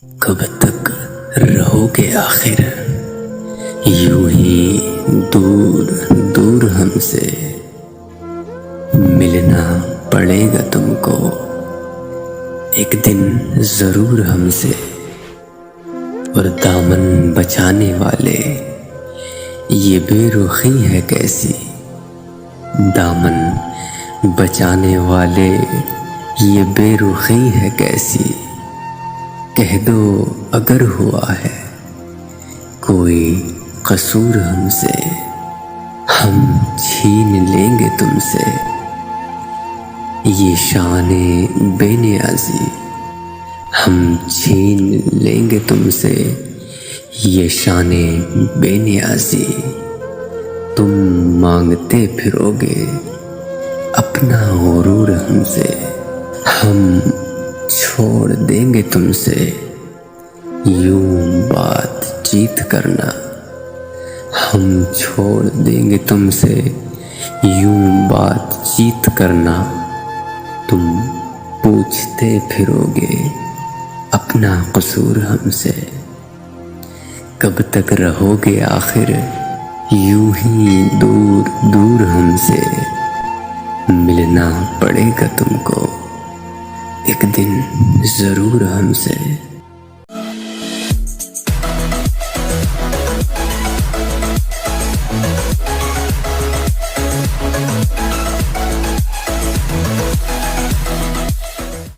कब तक रहोगे आखिर यूं ही दूर दूर हमसे। मिलना पड़ेगा तुमको एक दिन जरूर हमसे। और दामन बचाने वाले ये बेरुखी है कैसी। दामन बचाने वाले ये बेरुखी है कैसी। कह दो अगर हुआ है कोई कसूर हमसे, हम छीन लेंगे तुमसे ये शाने बेनियाज़ी। हम छीन लेंगे तुमसे ये शाने बेनियाज़ी। तुम मांगते फिरोगे अपना गुरूर हमसे, हम छोड़ देंगे तुमसे यूं बातचीत करना। हम छोड़ देंगे तुमसे यूं बातचीत करना। तुम पूछते फिरोगे अपना कसूर हमसे। कब तक रहोगे आखिर यूं ही दूर दूर हमसे। मिलना पड़ेगा तुमको एक दिन जरूर हमसे।